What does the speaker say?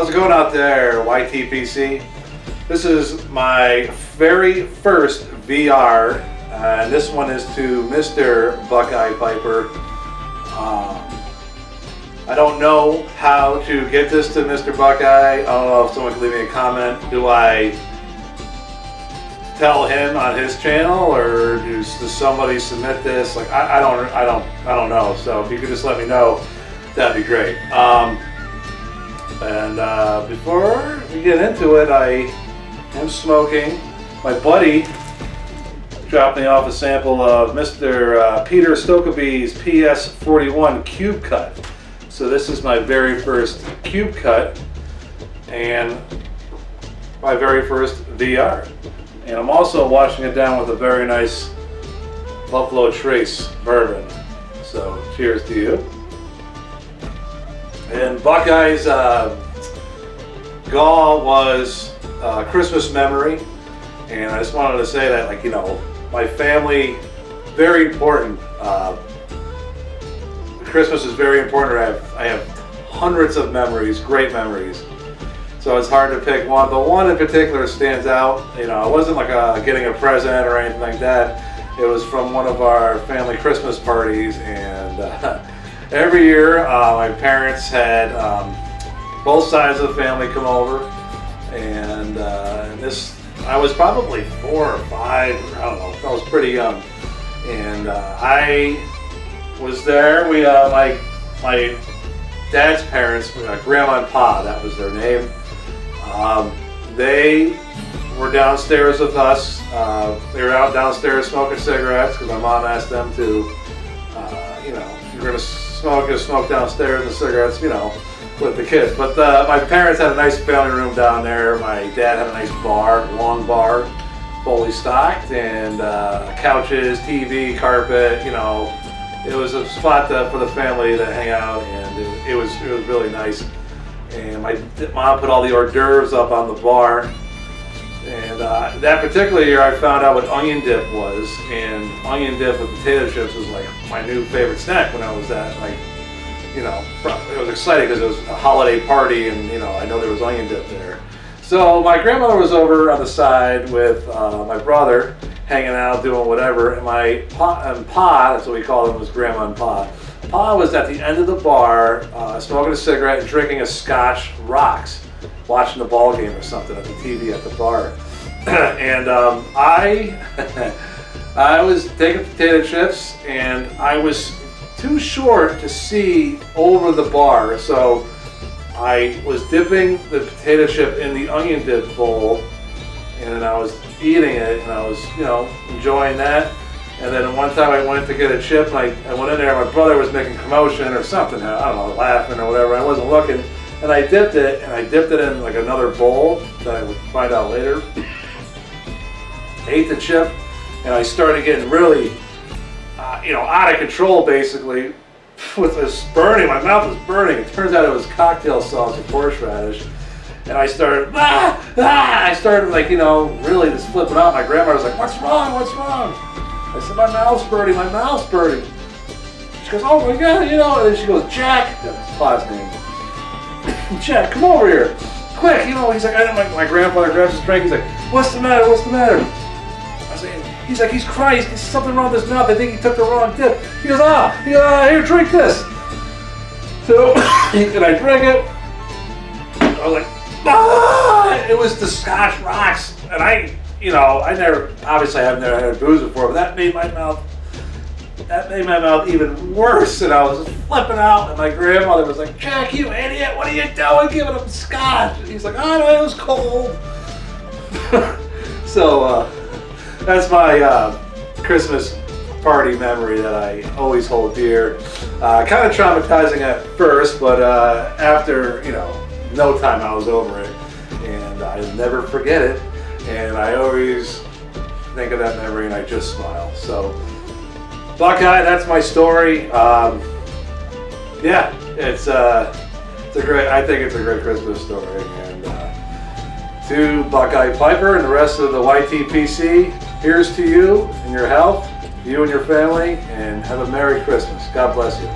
How's it going out there, YTPC? This is my very first VR, and this one is to Mr. Buckeye Piper. I don't know how to get this to Mr. Buckeye. I don't know if someone can leave me a comment. Do I tell him on his channel, or does somebody submit this? Like I don't know. So if you could just let me know, that'd be great. And before we get into it, I am smoking. My buddy dropped me off a sample of Mr. Peter Stokkebye's PS41 Cube Cut. So this is my very first Cube Cut and my very first VR. And I'm also washing it down with a very nice Buffalo Trace bourbon. So cheers to you. And Buckeye's gall was Christmas memory. And I just wanted to say that, like, you know, my family, very important. Christmas is very important. I have hundreds of memories, great memories. So it's hard to pick one, but one in particular stands out. You know, it wasn't like getting a present or anything like that. It was from one of our family Christmas parties, and every year my parents had both sides of the family come over, and I was probably 4 or 5, I don't know, I was pretty young, and I was there. We my dad's parents, Grandma and Pa, that was their name. They were downstairs with us. They were out downstairs smoking cigarettes because my mom asked them to, you know, if you're going to smoke, just smoke downstairs, and cigarettes, you know, with the kids. But my parents had a nice family room down there. My dad had a nice bar, long bar, fully stocked, and couches, TV, carpet, you know. It was a spot for the family to hang out, and it was really nice. And my mom put all the hors d'oeuvres up on the bar. And that particular year, I found out what onion dip was, and onion dip with potato chips was like my new favorite snack when I was at, like, you know, it was exciting because it was a holiday party, and you know, I know there was onion dip there. So my grandmother was over on the side with my brother, hanging out, doing whatever, and my Pa, that's what we call them, was Grandma and Pa. Pa was at the end of the bar, smoking a cigarette and drinking a Scotch Rocks, watching the ball game or something at the TV at the bar. And I was taking potato chips, and I was too short to see over the bar, so I was dipping the potato chip in the onion dip bowl, and I was eating it, and I was, you know, enjoying that. And then one time I went to get a chip, and I went in there, and my brother was making commotion or something, I don't know, laughing or whatever. I wasn't looking, and I dipped it in like another bowl that I would find out later. Ate the chip, and I started getting really, you know, out of control, basically, with this burning. My mouth was burning. It turns out it was cocktail sauce with horseradish. And I started, I started, like, you know, really just flipping out. My grandma was like, what's wrong, what's wrong? I said, my mouth's burning, my mouth's burning. She goes, oh my God, you know, and then she goes, Jack, that's Pa's name. Jack, come over here, quick, you know. He's like, my grandfather grabs his drink, he's like, what's the matter, what's the matter? I said, he's like, he's crying, there's something wrong with his mouth, I think he took the wrong dip. He goes, here, drink this. So, and I drank it. I was like, it was the Scotch Rocks, and I've never had booze before, but that made my mouth even worse, and I was flipping out, and my grandmother was like, Jack, you idiot, what are you doing giving him Scotch? And he's like, oh no, it was cold. So that's my Christmas party memory that I always hold dear. Kind of traumatizing at first, but after, you know, no time I was over it, and I'll never forget it, and I always think of that memory and I just smile. So Buckeye, that's my story. Yeah, I think it's a great Christmas story, and to Buckeye Piper and the rest of the YTPC, here's to you and your health, you and your family, and have a Merry Christmas. God bless you.